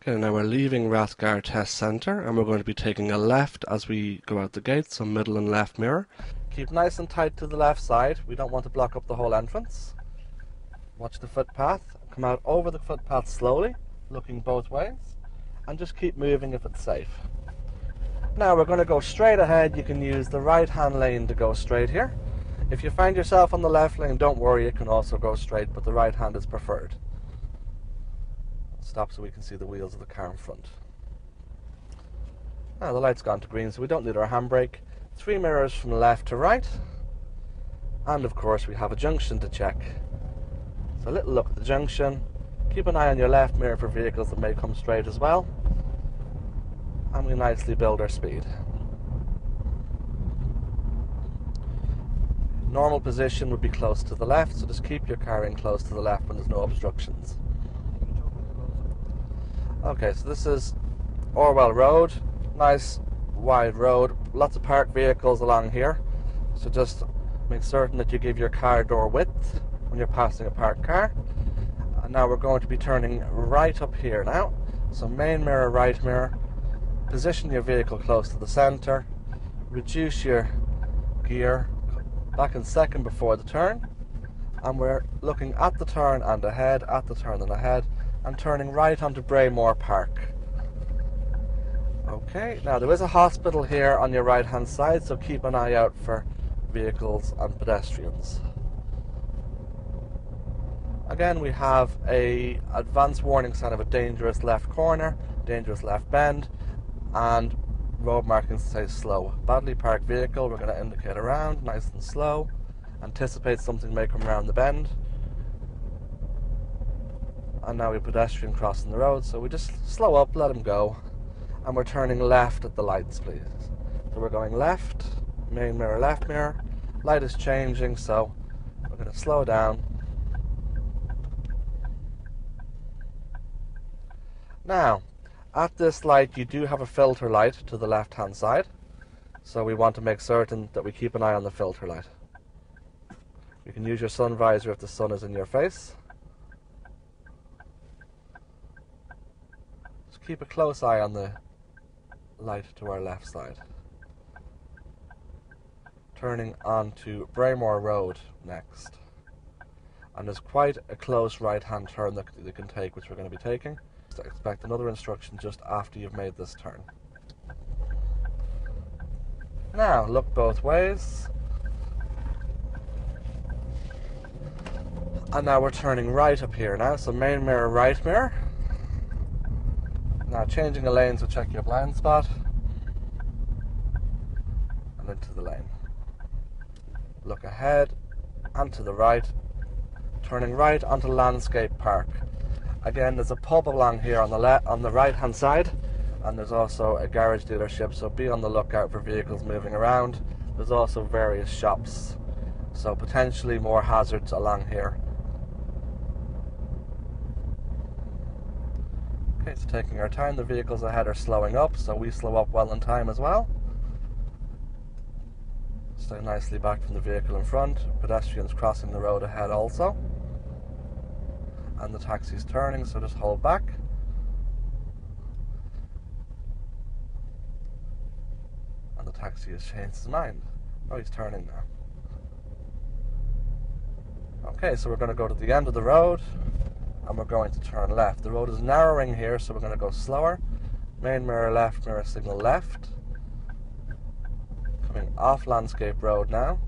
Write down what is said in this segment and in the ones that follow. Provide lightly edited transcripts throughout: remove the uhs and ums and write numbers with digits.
Okay, now we're leaving Rathgar Test Centre and we're going to be taking a left as we go out the gate, so middle and left mirror. Keep nice and tight to the left side, we don't want to block up the whole entrance. Watch the footpath, come out over the footpath slowly, looking both ways, and just keep moving if it's safe. Now we're going to go straight ahead. You can use the right hand lane to go straight here. If you find yourself on the left lane, don't worry, it can also go straight, but the right hand is preferred. Stop so we can see the wheels of the car in front. Now the light's gone to green, so we don't need our handbrake. 3 mirrors from left to right, and of course we have a junction to check. So a little look at the junction. Keep an eye on your left mirror for vehicles that may come straight as well, and we nicely build our speed. Normal position would be close to the left, so just keep your car in close to the left when there's no obstructions. Okay, so this is Orwell Road, nice wide road, lots of parked vehicles along here, so just make certain that you give your car door width when you're passing a parked car. And now we're going to be turning right up here now, so main mirror, right mirror, position your vehicle close to the centre, reduce your gear back in second before the turn, and we're looking at the turn and ahead, at the turn and ahead, and turning right onto Braymore Park. Okay, now there is a hospital here on your right hand side, so keep an eye out for vehicles and pedestrians. Again, we have a advance warning sign of a dangerous left corner, dangerous left bend, and road markings say slow. Badly parked vehicle, we're going to indicate around, nice and slow. Anticipate something may come around the bend. And now we have pedestrian crossing the road, so we just slow up, let him go, and we're turning left at the lights, please. So we're going left, main mirror, left mirror, light is changing, so we're going to slow down. Now, at this light you do have a filter light to the left hand side, so we want to make certain that we keep an eye on the filter light. You can use your sun visor if the sun is in your face. Keep a close eye on the light to our left side. Turning onto Braymore Road next. And there's quite a close right hand turn that you can take, which we're going to be taking. So expect another instruction just after you've made this turn. Now look both ways. And now we're turning right up here now, so main mirror, right mirror. Now changing the lane, so check your blind spot and into the lane. Look ahead and to the right, turning right onto Landscape Park. Again, there's a pub along here on the right hand side, and there's also a garage dealership, so be on the lookout for vehicles moving around. There's also various shops, so potentially more hazards along here. Okay, so taking our time, the vehicles ahead are slowing up, so we slow up well in time as well. Stay nicely back from the vehicle in front, pedestrians crossing the road ahead also. And the taxi's turning, so just hold back. And the taxi has changed his mind. Oh, he's turning now. Okay, so we're going to go to the end of the road, and we're going to turn left. The road is narrowing here, so we're going to go slower. Main mirror left, mirror signal left. Coming off Landscape Road now.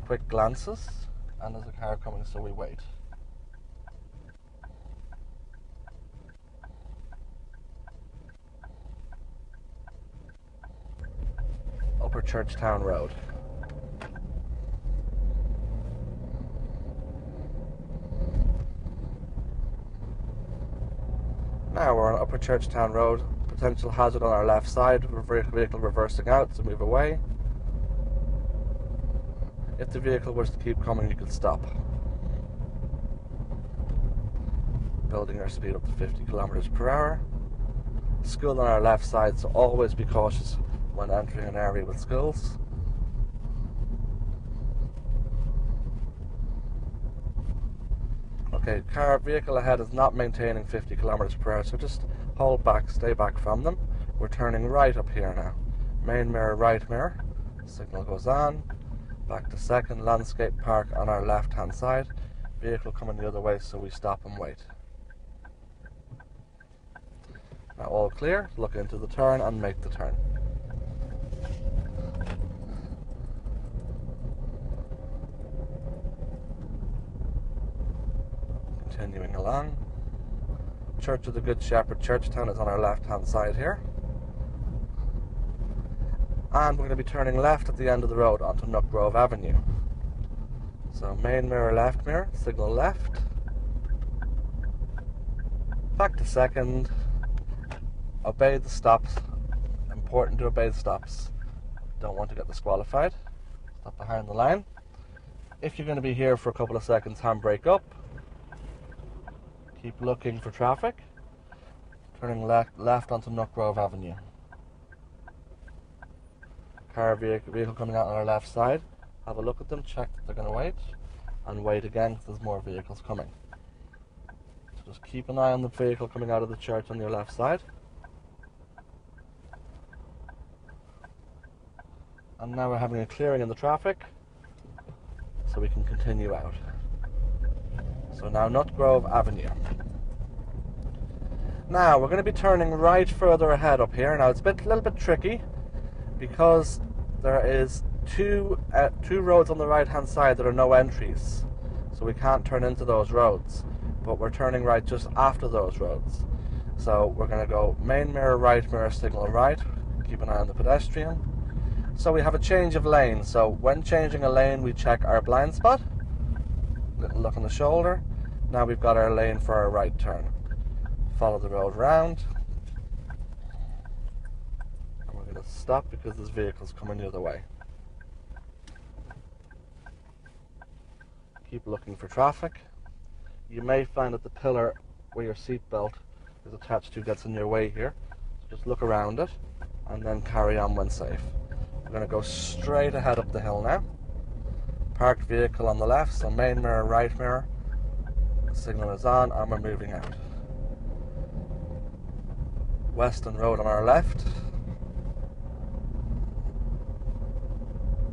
Quick glances, and there's a car coming, so we wait. Upper Churchtown Road. Now we're on Upper Churchtown Road, potential hazard on our left side, vehicle reversing out, so move away. If the vehicle was to keep coming, you could stop. Building our speed up to 50 kilometers per hour. School on our left side, so always be cautious when entering an area with schools. Okay, vehicle ahead is not maintaining 50 kilometers per hour, so just hold back, stay back from them. We're turning right up here now. Main mirror, right mirror, signal goes on. Back to second, landscape park on our left hand side. Vehicle coming the other way, so we stop and wait. Now all clear, look into the turn and make the turn. Continuing along. Church of the Good Shepherd, Churchtown, is on our left hand side here. And we're going to be turning left at the end of the road onto Nook Grove Avenue. So main mirror, left mirror, signal left. Back to second. Obey the stops. Important to obey the stops. Don't want to get disqualified. Stop behind the line. If you're going to be here for a couple of seconds, handbrake up. Keep looking for traffic. Turning left onto Nook Grove Avenue. Vehicle coming out on our left side. Have a look at them, check that they're going to wait, and wait again because there's more vehicles coming. So just keep an eye on the vehicle coming out of the church on your left side. And now we're having a clearing in the traffic, so we can continue out. So now Nook Grove Avenue. Now we're going to be turning right further ahead up here. Now it's a little bit tricky, because there is two roads on the right hand side that are no entries, so we can't turn into those roads, but we're turning right just after those roads. So we're going to go main mirror, right mirror, signal right, keep an eye on the pedestrian. So we have a change of lane, so when changing a lane we check our blind spot, little look on the shoulder. Now we've got our lane for our right turn. Follow the road round. Stop because there's vehicles coming the other way. Keep looking for traffic. You may find that the pillar where your seatbelt is attached to gets in your way here. So just look around it and then carry on when safe. We're going to go straight ahead up the hill now. Parked vehicle on the left, so main mirror, right mirror. The signal is on and we're moving out. Western Road on our left.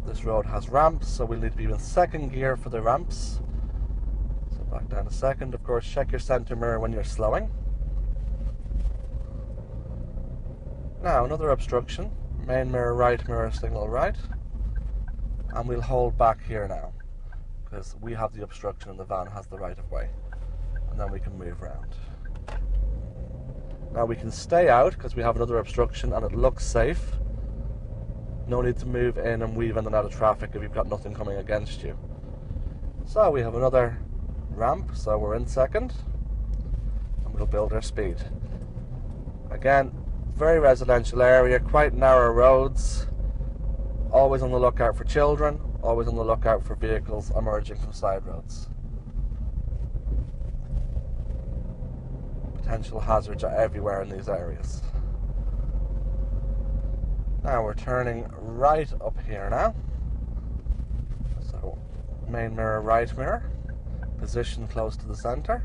This road has ramps, so we'll need to be in second gear for the ramps. So back down a second. Of course, check your center mirror when you're slowing. Now, another obstruction. Main mirror, right mirror, signal right. And we'll hold back here now, because we have the obstruction and the van has the right of way. And then we can move around. Now we can stay out, because we have another obstruction and it looks safe. No need to move in and weave in and out of traffic if you've got nothing coming against you. So we have another ramp, so we're in second, and we'll build our speed. Again, very residential area, quite narrow roads, always on the lookout for children, always on the lookout for vehicles emerging from side roads. Potential hazards are everywhere in these areas. Now we're turning right up here now. So main mirror, right mirror, position close to the center.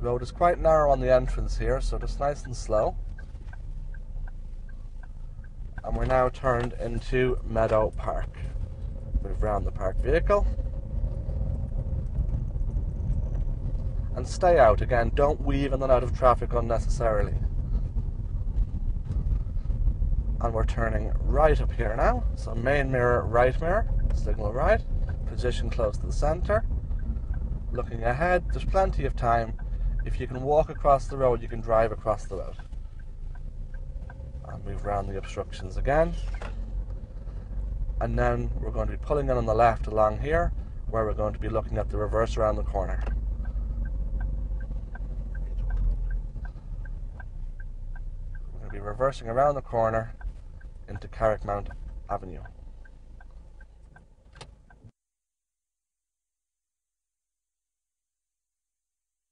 Road is quite narrow on the entrance here, so just nice and slow. And we're now turned into Meadow Park. Move around the parked vehicle. And stay out. Again, don't weave in and out of traffic unnecessarily. And we're turning right up here now. So main mirror, right mirror, signal right, position close to the center. Looking ahead, there's plenty of time. If you can walk across the road, you can drive across the road. And move around the obstructions again. And then we're going to be pulling in on the left along here, where we're going to be looking at the reverse around the corner. We're going to be reversing around the corner into Carrickmount Avenue.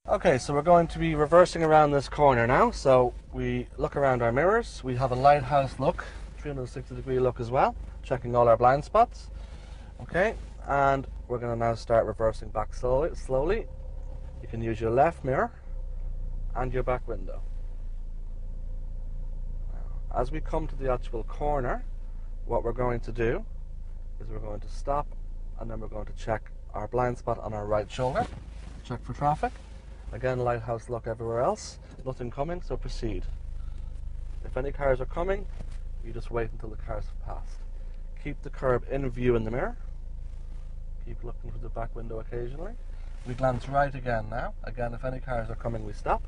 Okay, so we're going to be reversing around this corner now. So we look around our mirrors. We have a lighthouse look, 360-degree look as well, checking all our blind spots. Okay, and we're going to now start reversing back slowly. You can use your left mirror and your back window. as we come to the actual corner, what we're going to do is we're going to stop, and then we're going to check our blind spot on our right shoulder, check for traffic. Again, lighthouse look everywhere else, nothing coming, so proceed. If any cars are coming, you just wait until the cars have passed. Keep the curb in view in the mirror. Keep looking through the back window occasionally. We glance right again now. Again, if any cars are coming, we stop.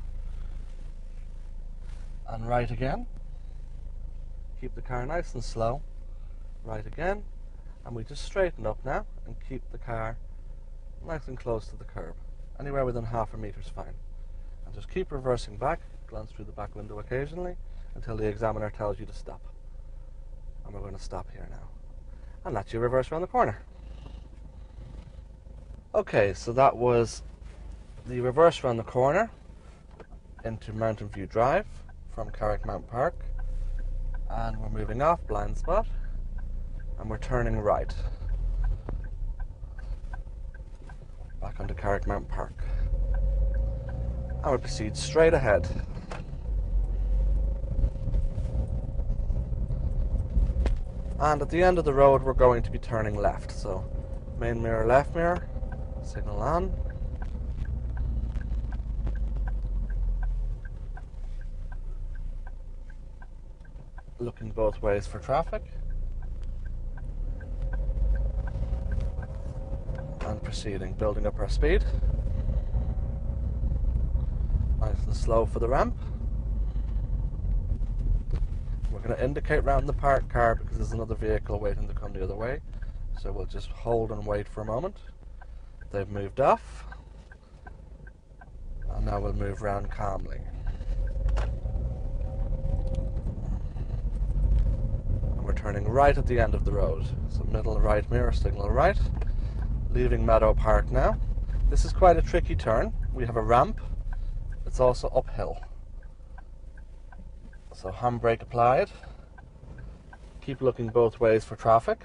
And right again. Keep the car nice and slow. Right again. And we just straighten up now and keep the car nice and close to the curb. Anywhere within half a metre is fine. And just keep reversing back, glance through the back window occasionally until the examiner tells you to stop. And we're going to stop here now. And let you reverse around the corner. Okay, so that was the reverse around the corner into Mountain View Drive from Carrickmount Park. And we're moving off blind spot and we're turning right back onto Carrickmount Park. And we proceed straight ahead. And at the end of the road we're going to be turning left. So main mirror, left mirror, signal on. Looking both ways for traffic. And proceeding, building up our speed. Nice and slow for the ramp. We're going to indicate round the parked car because there's another vehicle waiting to come the other way. So we'll just hold and wait for a moment. They've moved off. And now we'll move round calmly. And we're turning right at the end of the road. So middle right mirror, signal right. Leaving Meadow Park now. This is quite a tricky turn. We have a ramp. It's also uphill. So handbrake applied. Keep looking both ways for traffic.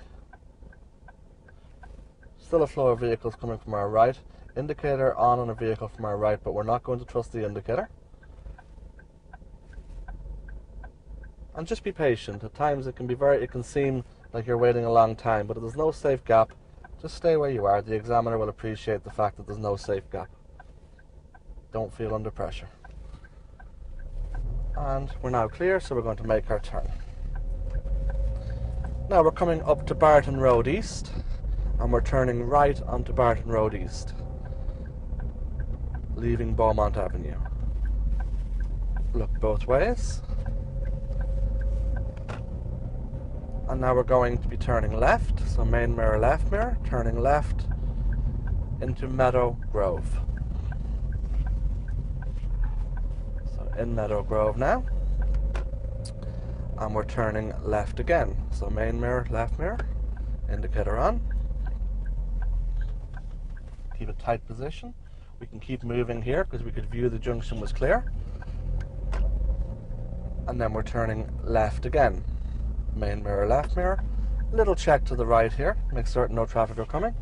Still a flow of vehicles coming from our right. Indicator on a vehicle from our right, but we're not going to trust the indicator. And just be patient. At times it can seem like you're waiting a long time, but if there's no safe gap, just stay where you are. The examiner will appreciate the fact that there's no safe gap. Don't feel under pressure. And we're now clear, so we're going to make our turn. Now we're coming up to Barton Road East, and we're turning right onto Barton Road East, leaving Beaumont Avenue. Look both ways. And now we're going to be turning left, so main mirror, left mirror, turning left into Meadow Grove. So in Meadow Grove now. And we're turning left again. So main mirror, left mirror, indicator on. Keep a tight position. We can keep moving here because we could view the junction was clear. And then we're turning left again. Main mirror, left mirror. Little check to the right here, make certain no traffic are coming.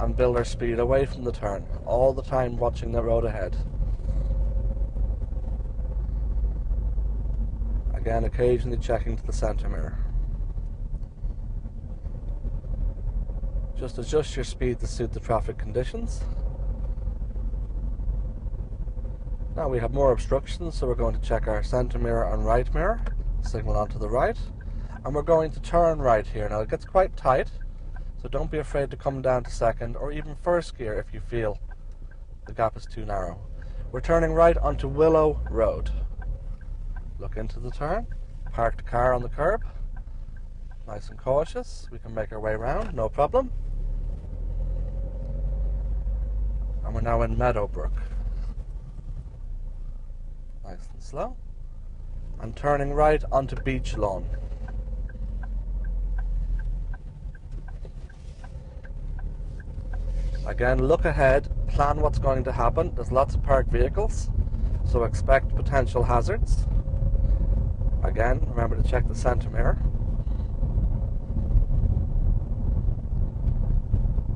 And build our speed away from the turn, all the time watching the road ahead. Again, occasionally checking to the centre mirror. Just adjust your speed to suit the traffic conditions. Now we have more obstructions, so we're going to check our centre mirror and right mirror, signal on to the right, and we're going to turn right here. Now it gets quite tight, so don't be afraid to come down to second or even first gear if you feel the gap is too narrow. We're turning right onto Willow Road. Look into the turn, parked car on the curb, nice and cautious. We can make our way round, no problem. And we're now in Meadowbrook. Nice and slow. And turning right onto Beach Lawn. Again, look ahead, plan what's going to happen. There's lots of parked vehicles, so expect potential hazards. Again, remember to check the centre mirror.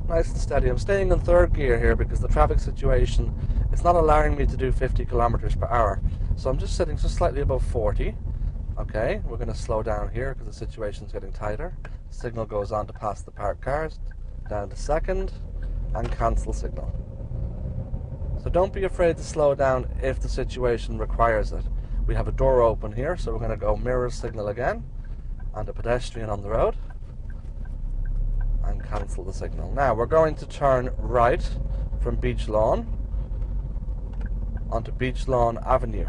Nice and steady. I'm staying in third gear here because the traffic situation is not allowing me to do 50 kilometers per hour. So I'm just sitting just slightly above 40. Okay, we're going to slow down here because the situation's getting tighter. Signal goes on to pass the parked cars, down to second, and cancel signal. So don't be afraid to slow down if the situation requires it. We have a door open here, so we're going to go mirror signal again, and a pedestrian on the road, and cancel the signal. Now we're going to turn right from Beach Lawn onto Beach Lawn Avenue.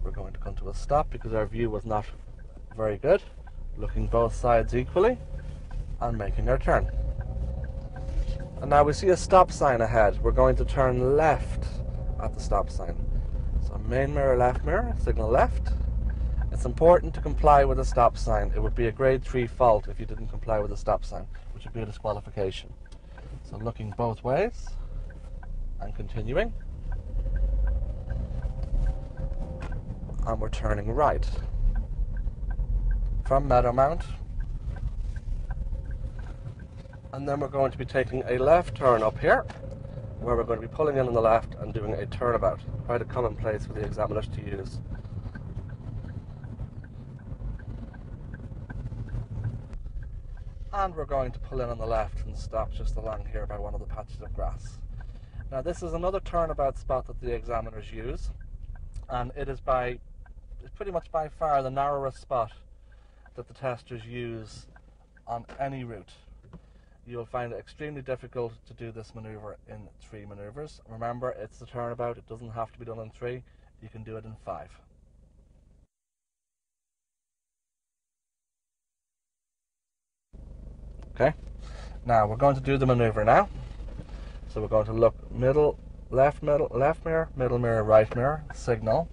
We're going to come to a stop because our view was not very good, looking both sides equally and making our turn. And now we see a stop sign ahead. We're going to turn left at the stop sign. So main mirror, left mirror, signal left. It's important to comply with a stop sign. It would be a grade 3 fault if you didn't comply with a stop sign, which would be a disqualification. So looking both ways and continuing. And we're turning right from Meadowmount. And then we're going to be taking a left turn up here, where we're going to be pulling in on the left and doing a turnabout. Quite a common place for the examiners to use. And we're going to pull in on the left and stop just along here by one of the patches of grass. Now this is another turnabout spot that the examiners use, and it's pretty much by far the narrowest spot that the testers use on any route. You'll find it extremely difficult to do this maneuver in 3 maneuvers. Remember, it's the turnabout. It doesn't have to be done in 3. You can do it in 5. Okay, now we're going to do the maneuver now. So we're going to look left mirror, middle mirror, right mirror, signal,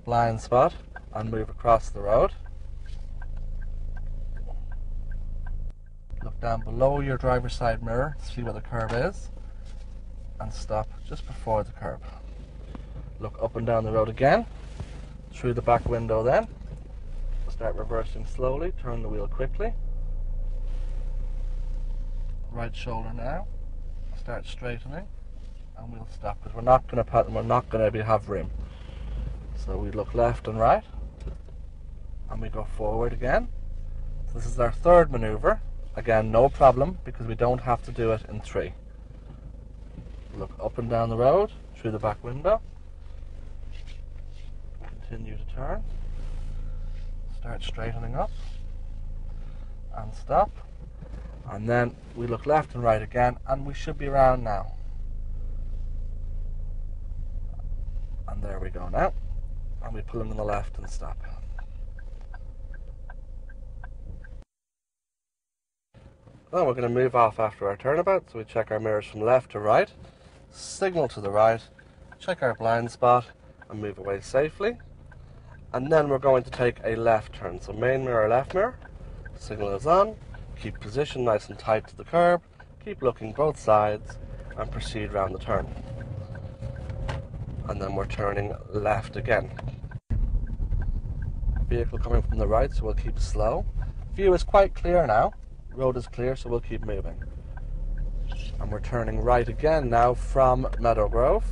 blind spot, and move across the road. Look down below your driver's side mirror to see where the curb is, and stop just before the curb. Look up and down the road again, through the back window then. Start reversing slowly, turn the wheel quickly. Right shoulder now, start straightening, and we'll stop because we're not going to have room. So we look left and right, and we go forward again. So this is our 3rd maneuver. Again, no problem, because we don't have to do it in 3. Look up and down the road, through the back window. Continue to turn. Start straightening up. And stop. And then we look left and right again, and we should be around now. And there we go now. And we pull in on the left and stop. Now we're going to move off after our turnabout, so we check our mirrors from left to right, signal to the right, check our blind spot, and move away safely. And then we're going to take a left turn. So main mirror, left mirror, signal is on, keep position nice and tight to the curb, keep looking both sides, and proceed round the turn. And then we're turning left again. Vehicle coming from the right, so we'll keep slow. View is quite clear now. Road is clear, so we'll keep moving. And we're turning right again now from Meadow Grove.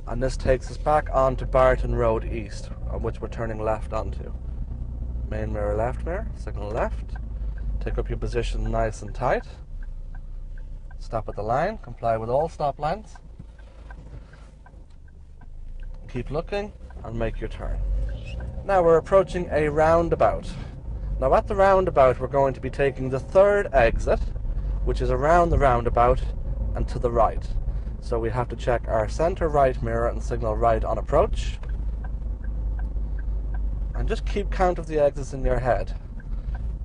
And this takes us back onto Barton Road East, on which we're turning left onto. Main mirror, left mirror, signal left. Take up your position nice and tight. Stop at the line, comply with all stop lines. Keep looking and make your turn. Now we're approaching a roundabout. Now at the roundabout we're going to be taking the 3rd exit, which is around the roundabout and to the right. So we have to check our centre right mirror and signal right on approach. And just keep count of the exits in your head.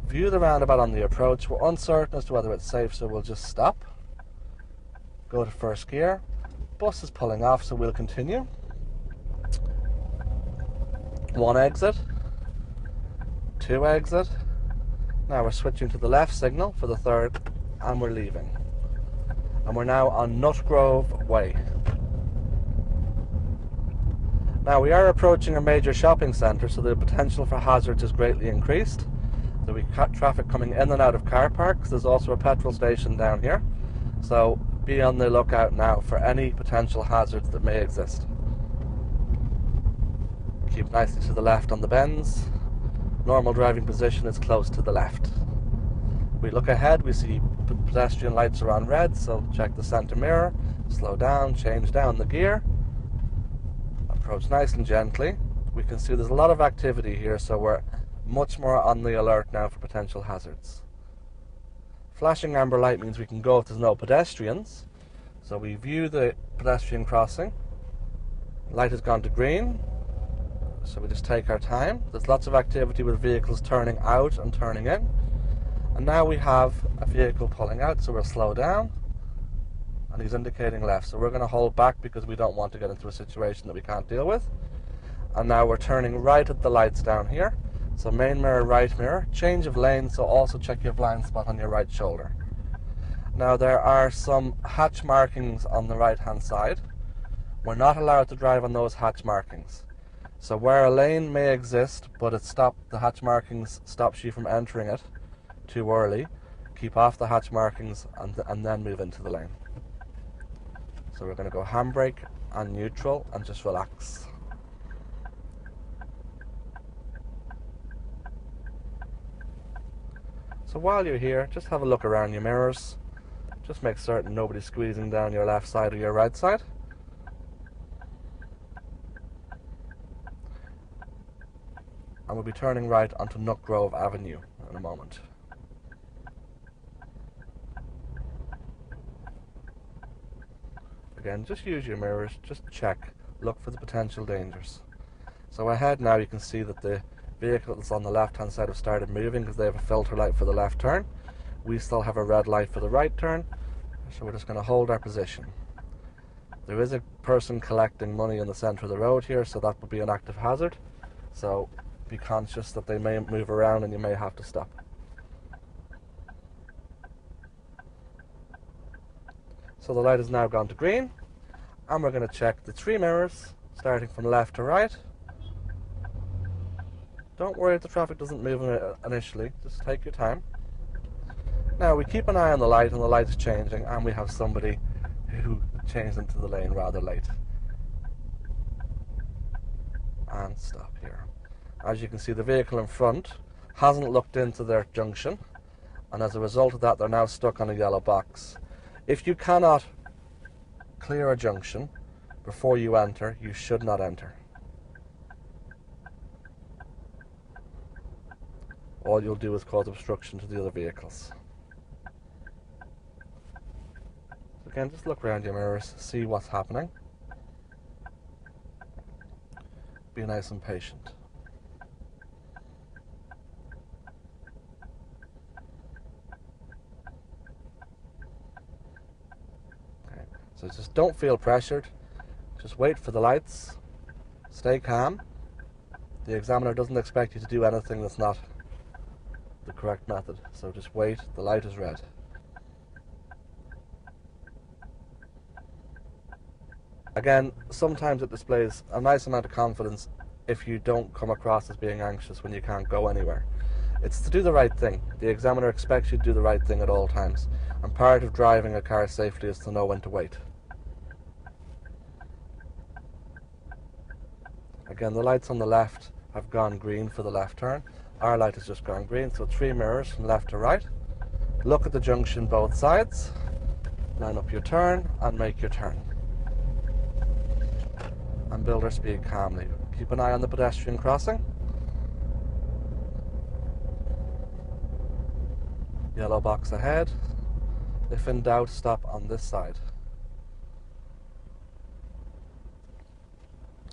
View the roundabout on the approach. We're uncertain as to whether it's safe, so we'll just stop. Go to 1st gear. Bus is pulling off, so we'll continue. 1 exit, 2 exit. Now we're switching to the left signal for the 3rd, and we're leaving. And we're now on Nutgrove Way. Now we are approaching a major shopping centre, so the potential for hazards is greatly increased. There'll be traffic coming in and out of car parks. There's also a petrol station down here. So be on the lookout now for any potential hazards that may exist. Keep nicely to the left on the bends. Normal driving position is close to the left. We look ahead, we see pedestrian lights are on red, so check the center mirror, slow down, change down the gear, approach nice and gently. We can see there's a lot of activity here, so we're much more on the alert now for potential hazards. Flashing amber light means we can go if there's no pedestrians, so we view the pedestrian crossing. Light has gone to green, so we just take our time. There's lots of activity with vehicles turning out and turning in. And now we have a vehicle pulling out, so we'll slow down. And he's indicating left, so we're going to hold back because we don't want to get into a situation that we can't deal with. And now we're turning right at the lights down here. So main mirror, right mirror, change of lane, so also check your blind spot on your right shoulder. Now there are some hatch markings on the right hand side. We're not allowed to drive on those hatch markings. So where a lane may exist, but the hatch markings stops you from entering it too early, keep off the hatch markings and then move into the lane. So we're going to go handbrake and neutral and just relax. So while you're here, just have a look around your mirrors. Just make certain nobody's squeezing down your left side or your right side. And we'll be turning right onto Nook Grove Avenue in a moment. Again, just use your mirrors, just check, look for the potential dangers. So ahead now you can see that the vehicles on the left hand side have started moving because they have a filter light for the left turn. We still have a red light for the right turn, so we're just going to hold our position. There is a person collecting money in the centre of the road here, so that would be an active hazard. So be conscious that they may move around and you may have to stop. So the light has now gone to green, and we're going to check the 3 mirrors, starting from left to right. Don't worry if the traffic doesn't move initially, just take your time. Now we keep an eye on the light, and the light is changing, and we have somebody who changed into the lane rather late. And stop here. As you can see, the vehicle in front hasn't looked into their junction, and as a result of that they're now stuck on a yellow box. If you cannot clear a junction before you enter, you should not enter. All you'll do is cause obstruction to the other vehicles. Again, just look around your mirrors, see what's happening. Be nice and patient. Okay, so just don't feel pressured. Just wait for the lights. Stay calm. The examiner doesn't expect you to do anything that's not the correct method. So just wait, the light is red. Again, sometimes it displays a nice amount of confidence if you don't come across as being anxious when you can't go anywhere. It's to do the right thing. The examiner expects you to do the right thing at all times, and part of driving a car safely is to know when to wait. Again, the lights on the left have gone green for the left turn. Our light has just gone green, so 3 mirrors from left to right. Look at the junction both sides, line up your turn and make your turn. And build our speed calmly. Keep an eye on the pedestrian crossing. Yellow box ahead. If in doubt, stop on this side.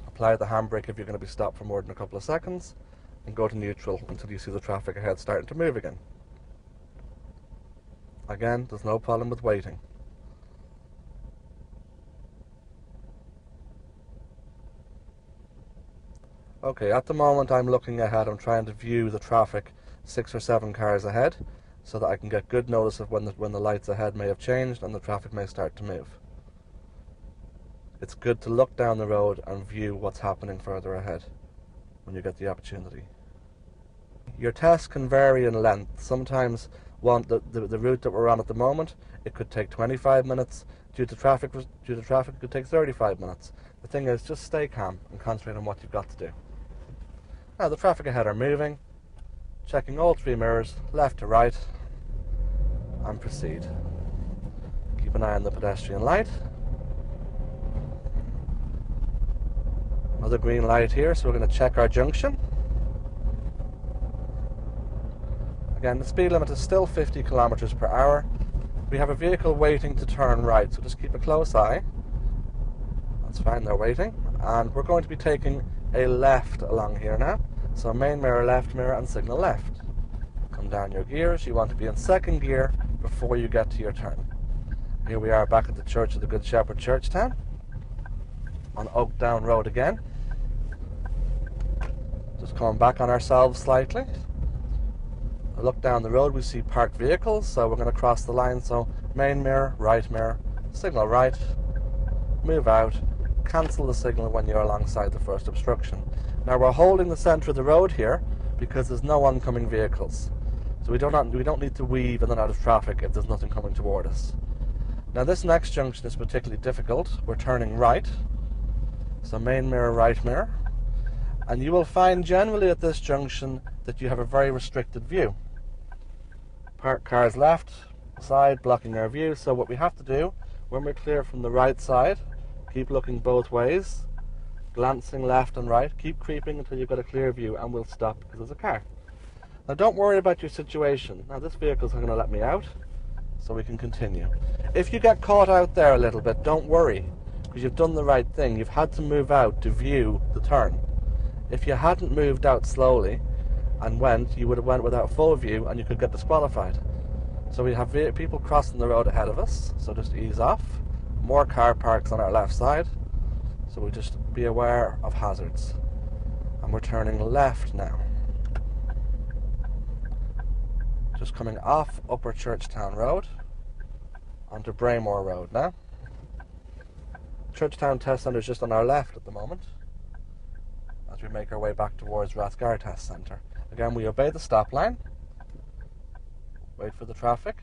Apply the handbrake if you're going to be stopped for more than a couple of seconds, and go to neutral until you see the traffic ahead starting to move again. Again, there's no problem with waiting. Okay, at the moment I'm looking ahead, I'm trying to view the traffic 6 or 7 cars ahead so that I can get good notice of when the lights ahead may have changed and the traffic may start to move. It's good to look down the road and view what's happening further ahead when you get the opportunity. Your test can vary in length. Sometimes the route that we're on at the moment, it could take 25 minutes. Due to traffic, it could take 35 minutes. The thing is, just stay calm and concentrate on what you've got to do. Now the traffic ahead are moving, checking all three mirrors, left to right, and proceed. Keep an eye on the pedestrian light. Another green light here, so we're going to check our junction. Again, the speed limit is still 50 kilometers per hour. We have a vehicle waiting to turn right, so just keep a close eye. That's fine, they're waiting. And we're going to be taking a left along here now. So main mirror, left mirror, and signal left. Come down your gears. You want to be in second gear before you get to your turn. Here we are back at the Church of the Good Shepherd, Churchtown, on Oakdown Road again. Just coming back on ourselves slightly. I look down the road, we see parked vehicles, so we're going to cross the line. So main mirror, right mirror, signal right, move out, cancel the signal when you're alongside the first obstruction. Now we're holding the centre of the road here because there's no oncoming vehicles. So we don't need to weave in and out of traffic if there's nothing coming toward us. Now this next junction is particularly difficult. We're turning right. So main mirror, right mirror. And you will find generally at this junction that you have a very restricted view. Parked cars left side blocking our view. So what we have to do when we're clear from the right side, keep looking both ways, glancing left and right, keep creeping until you've got a clear view, and we'll stop because there's a car. Now don't worry about your situation. Now this vehicle's not going to let me out, so we can continue. If you get caught out there a little bit, don't worry, because you've done the right thing. You've had to move out to view the turn. If you hadn't moved out slowly and went, you would have went without full view and you could get disqualified. So we have people crossing the road ahead of us, so just ease off. More car parks on our left side, so we just be aware of hazards. And we're turning left now. Just coming off Upper Churchtown Road onto Braymore Road now. Churchtown Test Centre is just on our left at the moment as we make our way back towards Rathgar Test Centre. Again, we obey the stop line, wait for the traffic,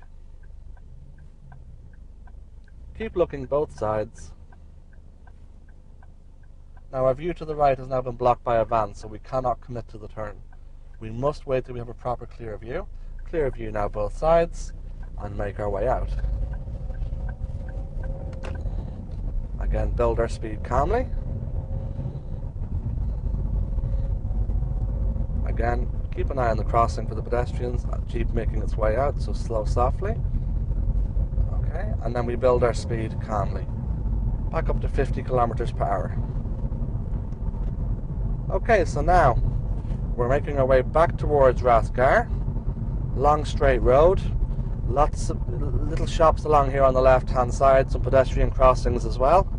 keep looking both sides. Now our view to the right has now been blocked by a van, so we cannot commit to the turn. We must wait till we have a proper clear view. Clear view now both sides, and make our way out. Again, build our speed calmly. Again, keep an eye on the crossing for the pedestrians. Jeep making its way out, so slow softly. Okay, and then we build our speed calmly. Back up to 50 kilometers per hour. Okay, so now we're making our way back towards Rathgar. Long straight road. Lots of little shops along here on the left hand side, some pedestrian crossings as well.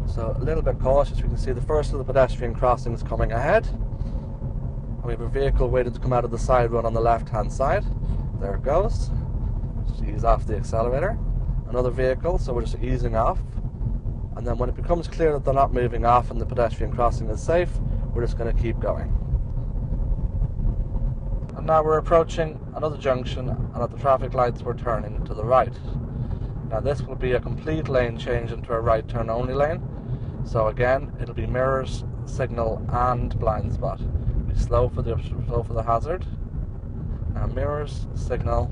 So a little bit cautious. We can see the first of the pedestrian crossings coming ahead. We have a vehicle waiting to come out of the side road on the left hand side. There it goes. Just ease off the accelerator. Another vehicle, so we're just easing off. And then when it becomes clear that they're not moving off and the pedestrian crossing is safe, we're just going to keep going. And now we're approaching another junction, and at the traffic lights we're turning to the right. Now this will be a complete lane change into a right turn only lane. So again, it'll be mirrors, signal and blind spot. Be slow for the hazard. Now mirrors, signal.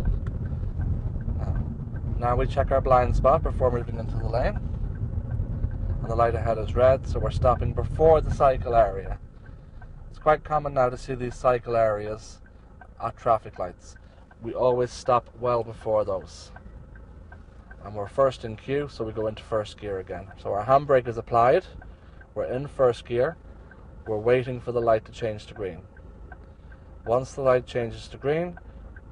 Now we check our blind spot before moving into the lane. And the light ahead is red, so we're stopping before the cycle area. It's quite common now to see these cycle areas at traffic lights. We always stop well before those. And we're first in queue, so we go into first gear again. So our handbrake is applied, we're in first gear, we're waiting for the light to change to green. Once the light changes to green,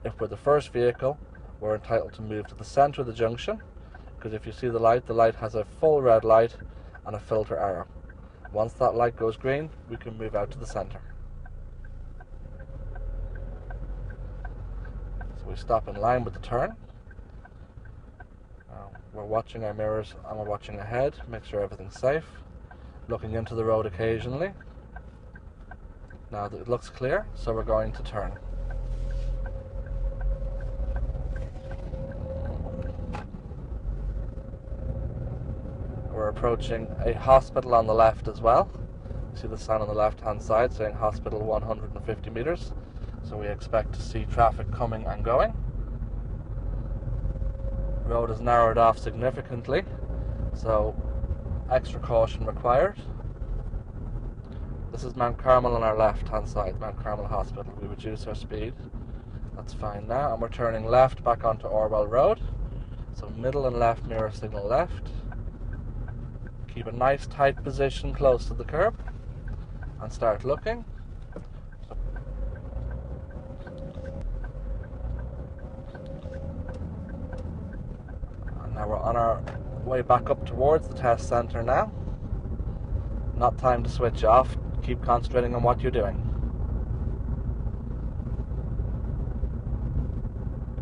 if we're the first vehicle, we're entitled to move to the centre of the junction, because if you see the light has a full red light and a filter arrow. Once that light goes green, we can move out to the centre. So we stop in line with the turn. We're watching our mirrors and we're watching ahead, make sure everything's safe. Looking into the road occasionally. Now that it looks clear, so we're going to turn. We're approaching a hospital on the left as well. See the sign on the left hand side saying hospital 150 meters. So we expect to see traffic coming and going. The road is narrowed off significantly, so extra caution required. This is Mount Carmel on our left hand side, Mount Carmel Hospital. We reduce our speed. That's fine now, and we're turning left back onto Orwell Road. So middle and left mirror signal left. Keep a nice tight position close to the curb and start looking. And now we're on our way back up towards the test centre now. Not time to switch off. Keep concentrating on what you're doing.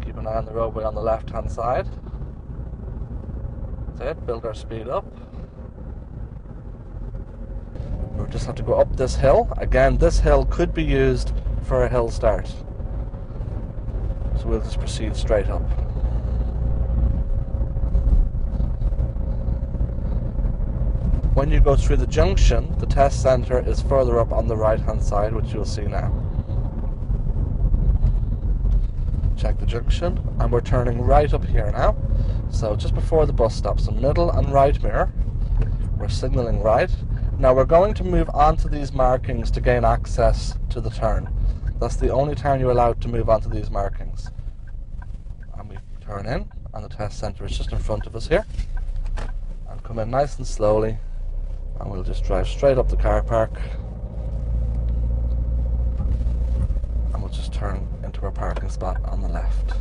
Keep an eye on the roadway on the left hand side. That's it, build our speed up. We just have to go up this hill. Again, this hill could be used for a hill start. So we'll just proceed straight up. When you go through the junction, the test centre is further up on the right hand side, which you'll see now. Check the junction, and we're turning right up here now. So just before the bus stop, so middle and right mirror. We're signalling right. Now we're going to move onto these markings to gain access to the turn. That's the only time you're allowed to move onto these markings. And we turn in, and the test centre is just in front of us here. And come in nice and slowly, and we'll just drive straight up the car park. And we'll just turn into our parking spot on the left.